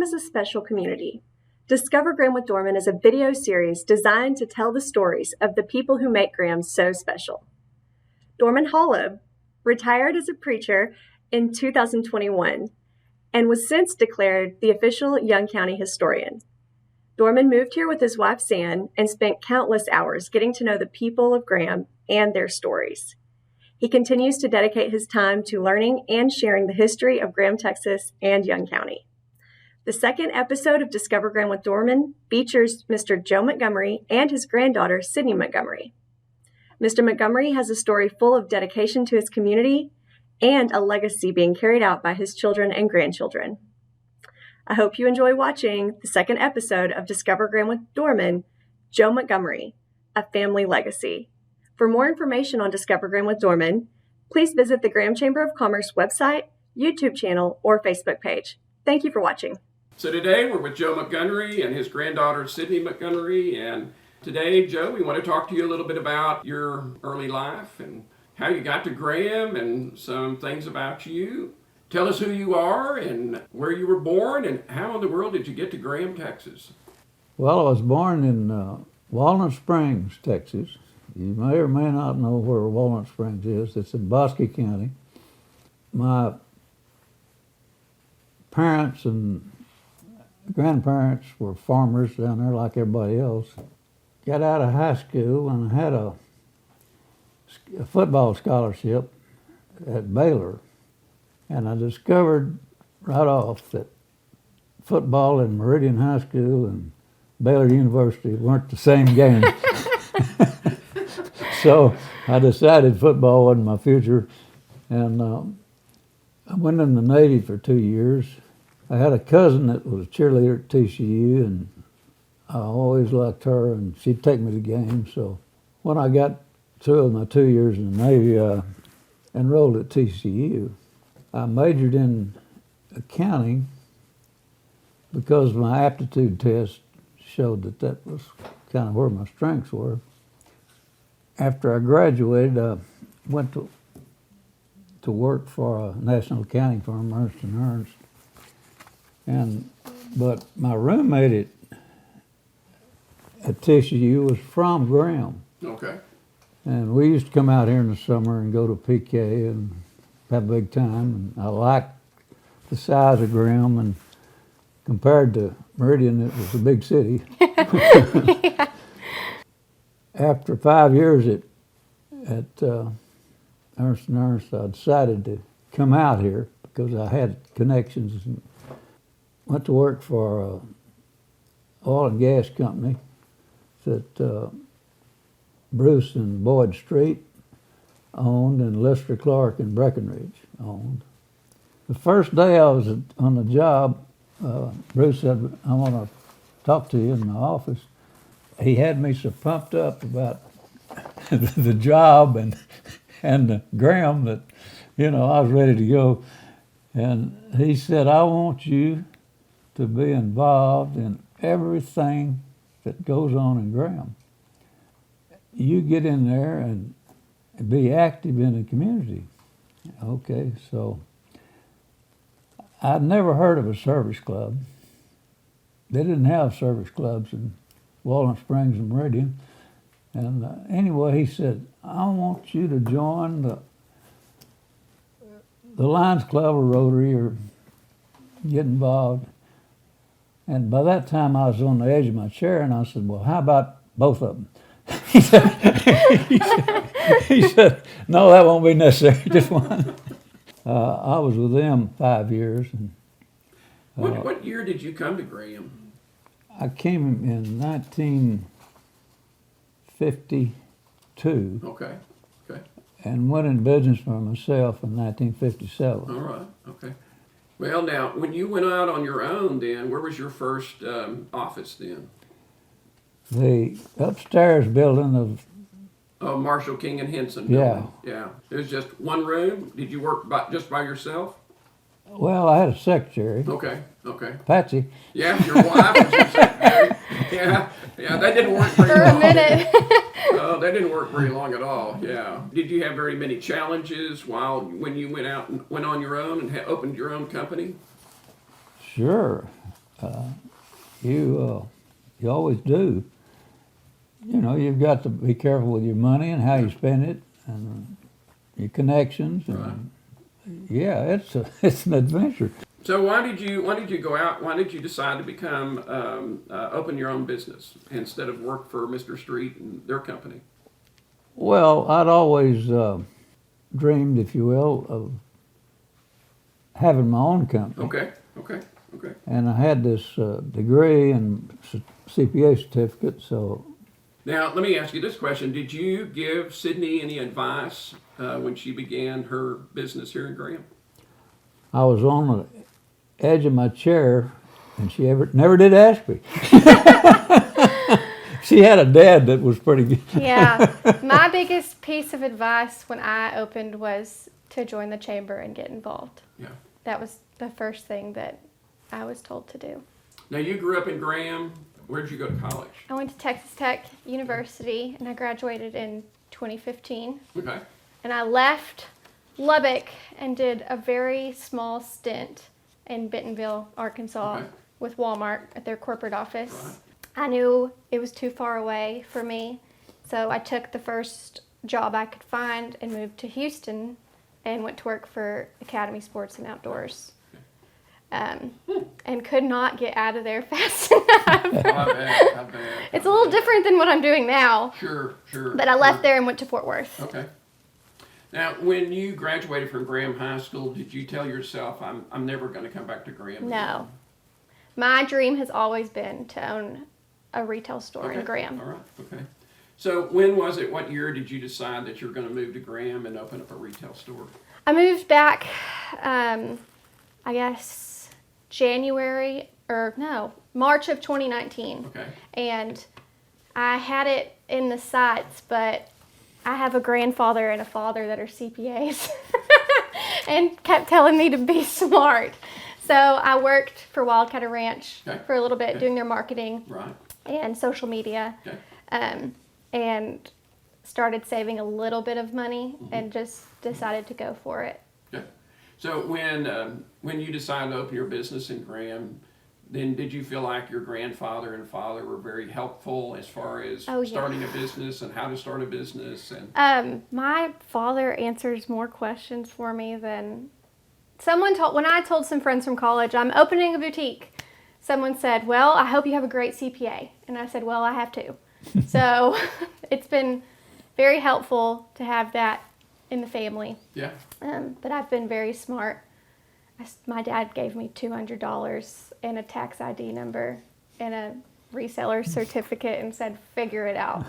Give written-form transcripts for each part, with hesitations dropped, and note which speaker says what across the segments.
Speaker 1: Graham is a special community. Discover Graham with Dorman is a video series designed to tell the stories of the people who make Graham so special. Dorman Holub retired as a preacher in 2021 and was since declared the official Young County historian. Dorman moved here with his wife, San, and spent countless hours getting to know the people of Graham and their stories. He continues to dedicate his time to learning and sharing the history of Graham, Texas, and Young County. The second episode of Discover Graham with Dorman features Mr. Joe Montgomery and his granddaughter, Sydney Montgomery. Mr. Montgomery has a story full of dedication to his community and a legacy being carried out by his children and grandchildren. I hope you enjoy watching the second episode of Discover Graham with Dorman, Joe Montgomery, A Family Legacy. For more information on Discover Graham with Dorman, please visit the Graham Chamber of Commerce website, YouTube channel, or Facebook page. Thank you for watching.
Speaker 2: So today we're with Joe Montgomery and his granddaughter, Sydney Montgomery. And today, Joe, we want to talk to you a little bit about your early life and how you got to Graham and some things about you. Tell us who you are and where you were born and how in the world did you get to Graham, Texas?
Speaker 3: Well, I was born in Walnut Springs, Texas. You may or may not know where Walnut Springs is. It's in Bosque County. My parents and grandparents were farmers down there like everybody else. Got out of high school and had a football scholarship at Baylor. And I discovered right off that football in Meridian High School and Baylor University weren't the same game. So I decided football wasn't my future. And I went in the Navy for 2 years. I had a cousin that was a cheerleader at TCU, and I always liked her, and she'd take me to games. So when I got through my 2 years in the Navy, I enrolled at TCU. I majored in accounting because my aptitude test showed that that was kind of where my strengths were. After I graduated, I went to work for a national accounting firm, Ernst & Ernst. But my roommate at TCU was from Graham.
Speaker 2: Okay.
Speaker 3: And we used to come out here in the summer and go to PK and have a big time. And I liked the size of Graham, and compared to Meridian, it was a big city. Yeah. After 5 years at Ernst & Ernst, I decided to come out here because I had connections. And went to work for an oil and gas company that Bruce and Boyd Street owned and Lester Clark and Breckenridge owned. The first day I was on the job, Bruce said, "I want to talk to you in the office." He had me so pumped up about the job and Graham that, I was ready to go. And he said, "I want you to be involved in everything that goes on in Graham. You get in there and be active in the community." Okay, so I'd never heard of a service club. They didn't have service clubs in Walnut Springs and Meridian. And anyway, he said, "I want you to join the Lions Club or Rotary or get involved." And by that time, I was on the edge of my chair, and I said, "Well, how about both of them?" he said, "No, that won't be necessary, just one." I was with them 5 years. And,
Speaker 2: What year did you come to Graham?
Speaker 3: I came in 1952.
Speaker 2: Okay.
Speaker 3: And went in business for myself in 1957.
Speaker 2: All right, okay. Well, now, when you went out on your own then, where was your first office then?
Speaker 3: The upstairs building of...
Speaker 2: Oh, Marshall King and Henson
Speaker 3: Yeah.
Speaker 2: building. Yeah. It was just one room? Did you work just by yourself?
Speaker 3: Well, I had a secretary.
Speaker 2: Okay.
Speaker 3: Patsy.
Speaker 2: Yeah, your wife was your secretary. Yeah, that didn't work very long.
Speaker 1: For a minute.
Speaker 2: Oh, that didn't work very long at all, yeah. Did you have very many challenges when you went out and went on your own and opened your own company?
Speaker 3: Sure. you always do. You know, you've got to be careful with your money and how you spend it, and your connections. And
Speaker 2: Right.
Speaker 3: yeah, it's an adventure.
Speaker 2: So why did you go out? Why did you decide to become open your own business instead of work for Mr. Street and their company?
Speaker 3: Well, I'd always dreamed, if you will, of having my own company.
Speaker 2: Okay.
Speaker 3: And I had this degree and CPA certificate, so
Speaker 2: Now, let me ask you this question. Did you give Sydney any advice when she began her business here in Graham?
Speaker 3: I was on the edge of my chair, and she never did ask me. She had a dad that was pretty good.
Speaker 4: Yeah. My biggest piece of advice when I opened was to join the chamber and get involved.
Speaker 2: Yeah.
Speaker 4: That was the first thing that I was told to do.
Speaker 2: Now, you grew up in Graham. Where did you go to college?
Speaker 4: I went to Texas Tech University and I graduated in 2015.
Speaker 2: Okay.
Speaker 4: And I left Lubbock and did a very small stint in Bentonville, Arkansas
Speaker 2: Okay.
Speaker 4: with Walmart at their corporate office.
Speaker 2: Right.
Speaker 4: I knew it was too far away for me, so I took the first job I could find and moved to Houston and went to work for Academy Sports and Outdoors. And could not get out of there fast enough.
Speaker 2: I bet.
Speaker 4: It's a little different than what I'm doing now.
Speaker 2: Sure.
Speaker 4: But I left there and went to Fort Worth.
Speaker 2: Okay. Now, when you graduated from Graham High School, did you tell yourself, I'm never going to come back to Graham?
Speaker 4: No. My dream has always been to own a retail store in Graham.
Speaker 2: All right. Okay. So when was it? What year did you decide that you were going to move to Graham and open up a retail store?
Speaker 4: I moved back, I guess, March of 2019.
Speaker 2: Okay.
Speaker 4: And I had it in the sights, but I have a grandfather and a father that are CPAs and kept telling me to be smart. So I worked for Wildcatter Ranch for a little bit, doing their marketing and social media, and started saving a little bit of money and just decided to go for it.
Speaker 2: Okay. So when you decided to open your business in Graham, then did you feel like your grandfather and father were very helpful as far as starting a business and how to start a business? And
Speaker 4: my father answers more questions for me than someone told. When I told some friends from college, I'm opening a boutique, someone said, well, I hope you have a great CPA. And I said, well, I have two. So it's been very helpful to have that in the family.
Speaker 2: Yeah.
Speaker 4: But I've been very smart. My dad gave me $200 and a tax ID number and a reseller certificate and said, figure it out.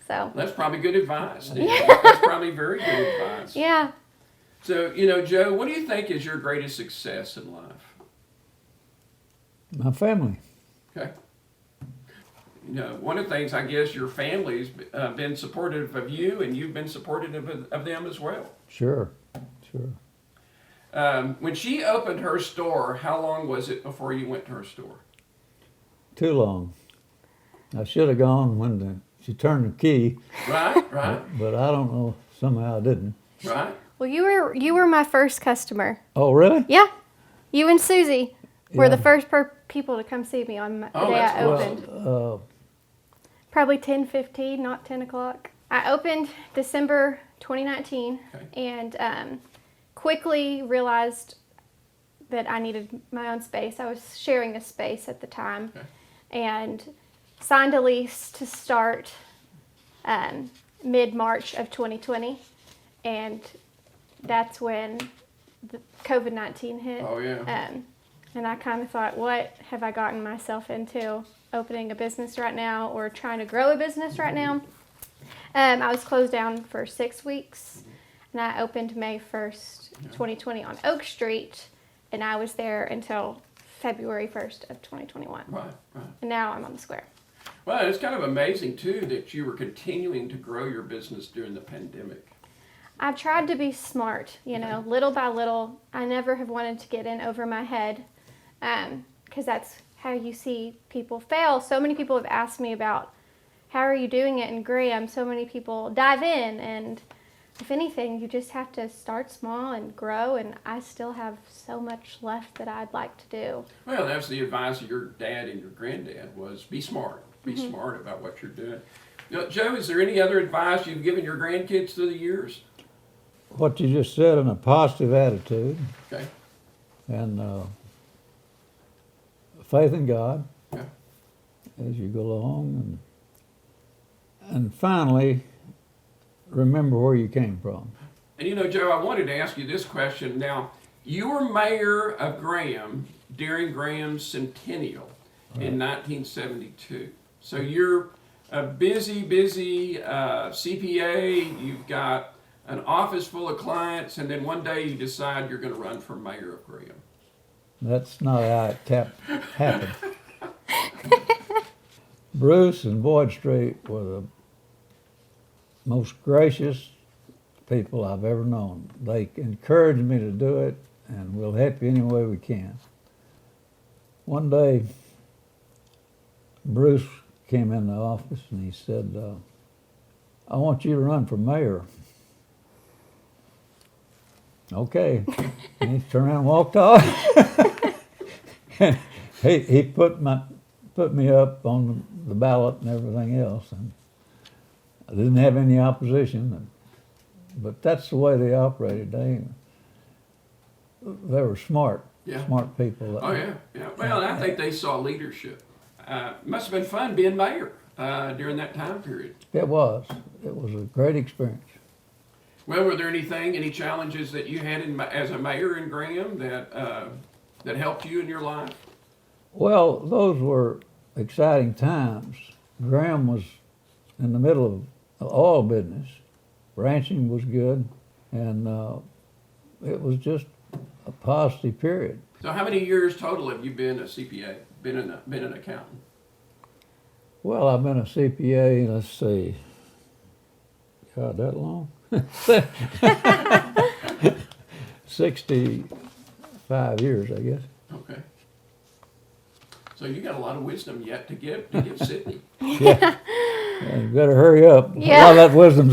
Speaker 4: So
Speaker 2: that's probably good advice. That's probably very good advice.
Speaker 4: Yeah.
Speaker 2: So, Joe, what do you think is your greatest success in life?
Speaker 3: My family.
Speaker 2: Okay. One of the things, I guess, your family's been supportive of you, and you've been supportive of them as well.
Speaker 3: Sure.
Speaker 2: When she opened her store, how long was it before you went to her store?
Speaker 3: Too long. I should have gone when she turned the key.
Speaker 2: Right.
Speaker 3: But I don't know. Somehow I didn't.
Speaker 2: Right.
Speaker 4: Well, you were my first customer.
Speaker 3: Oh, really?
Speaker 4: Yeah. You and Susie were
Speaker 3: Yeah.
Speaker 4: the first people to come see me on the day I opened.
Speaker 3: Well,
Speaker 4: Probably 10:15, not 10 o'clock. I opened December 2019 and quickly realized that I needed my own space. I was sharing a space at the time and signed a lease to start mid-March of 2020. And that's when the COVID-19 hit.
Speaker 2: Oh, yeah.
Speaker 4: And I kind of thought, what have I gotten myself into? Opening a business right now or trying to grow a business right now. I was closed down for 6 weeks and I opened May 1st, 2020 on Oak Street, and I was there until February 1st of 2021.
Speaker 2: Right.
Speaker 4: And now I'm on the square.
Speaker 2: Well, it's kind of amazing, too, that you were continuing to grow your business during the pandemic.
Speaker 4: I've tried to be smart, little by little. I never have wanted to get in over my head because that's how you see people fail. So many people have asked me about how are you doing it in Graham. So many people dive in, and if anything, you just have to start small and grow, and I still have so much left that I'd like to do.
Speaker 2: Well, that's the advice of your dad and your granddad was be smart. Be smart about what you're doing. You know, Joe, is there any other advice you've given your grandkids through the years?
Speaker 3: What you just said, in a positive attitude,
Speaker 2: Okay.
Speaker 3: and faith in God
Speaker 2: Yeah.
Speaker 3: as you go along, and finally, remember where you came from.
Speaker 2: And you know, Joe, I wanted to ask you this question. Now, you were mayor of Graham during Graham's centennial in 1972. So you're a busy CPA. You've got an office full of clients, and then one day you decide you're going to run for mayor of Graham.
Speaker 3: That's not how it happened. Bruce and Boyd Street were the most gracious people I've ever known. They encouraged me to do it, and we'll help you any way we can. One day, Bruce came in the office and he said, I want you to run for mayor. Okay. And he turned around and walked off. And he put me up on the ballot and everything else. And I didn't have any opposition. But that's the way they operated. They were smart people.
Speaker 2: Oh, yeah. Well, I think they saw leadership. Must have been fun being mayor during that time period.
Speaker 3: It was. It was a great experience.
Speaker 2: Well, were there any challenges that you had as a mayor in Graham that helped you in your life?
Speaker 3: Well, those were exciting times. Graham was in the middle of the oil business. Ranching was good, and it was just a positive period.
Speaker 2: So how many years total have you been a CPA, been an accountant?
Speaker 3: Well, I've been a CPA, let's see, God, that long? 65 years, I guess.
Speaker 2: Okay. So you got a lot of wisdom yet to give Sydney.
Speaker 3: Yeah. You better hurry up.
Speaker 4: Yeah.
Speaker 3: A lot of that wisdom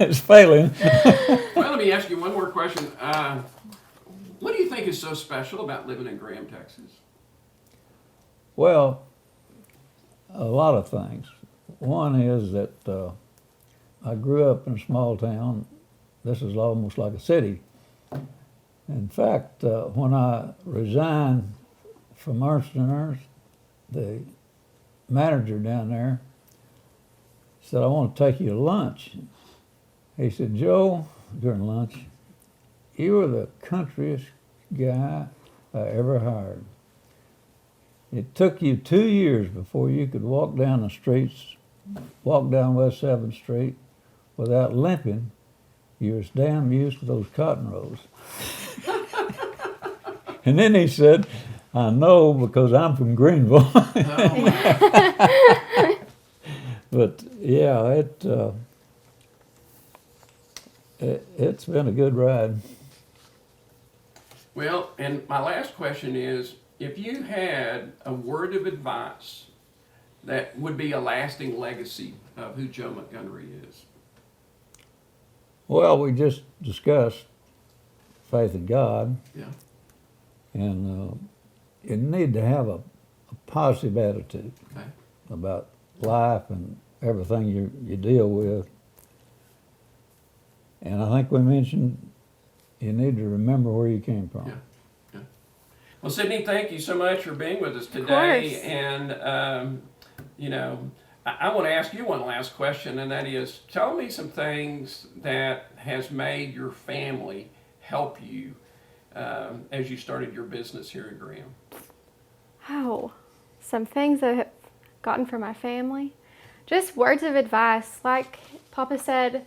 Speaker 3: is failing.
Speaker 2: Well, let me ask you one more question. What do you think is so special about living in Graham, Texas?
Speaker 3: Well, a lot of things. One is that I grew up in a small town. This is almost like a city. In fact, when I resigned from Ernst & Ernst, the manager down there said, I want to take you to lunch. He said, Joe, during lunch, you are the countryest guy I ever hired. It took you 2 years before you could walk down the streets, walk down West 7th Street without limping. You was damn used to those cotton rows. And then he said, I know because I'm from Greenville. But yeah, it's been a good ride.
Speaker 2: Well, and my last question is, if you had a word of advice that would be a lasting legacy of who Joe Montgomery is?
Speaker 3: Well, we just discussed faith in God.
Speaker 2: Yeah.
Speaker 3: And you need to have a positive attitude about life and everything you deal with. And I think we mentioned you need to remember where you came from.
Speaker 2: Yeah. Well, Sydney, thank you so much for being with us today.
Speaker 4: Of course.
Speaker 2: And, I want to ask you one last question, and that is, tell me some things that has made your family help you as you started your business here in Graham.
Speaker 4: Oh, some things that I've gotten from my family. Just words of advice. Like Papa said,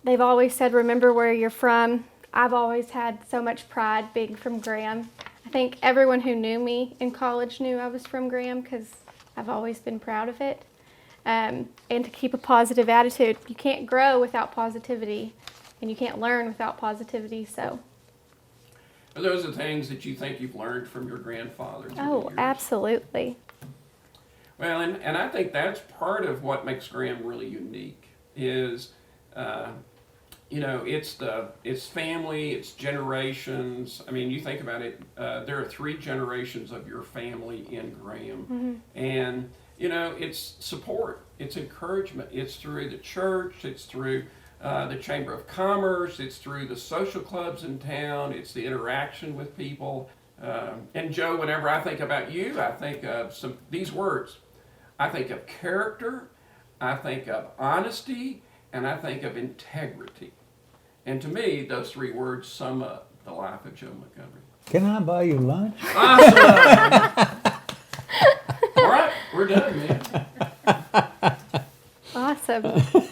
Speaker 4: they've always said, remember where you're from. I've always had so much pride being from Graham. I think everyone who knew me in college knew I was from Graham because I've always been proud of it. And to keep a positive attitude. You can't grow without positivity, and you can't learn without positivity, so.
Speaker 2: Are those the things that you think you've learned from your grandfather? through the
Speaker 4: Oh,
Speaker 2: years?
Speaker 4: absolutely.
Speaker 2: Well, and I think that's part of what makes Graham really unique is it's family, it's generations. I mean, you think about it. There are 3 generations of your family in Graham, and it's support, it's encouragement. It's through the church, it's through the Chamber of Commerce, it's through the social clubs in town, it's the interaction with people. And Joe, whenever I think about you, I think of these words. I think of character, I think of honesty, and I think of integrity. And to me, those 3 words sum up the life of Joe Montgomery.
Speaker 3: Can I buy you lunch?
Speaker 2: Awesome! All right, we're done, man.
Speaker 4: Awesome.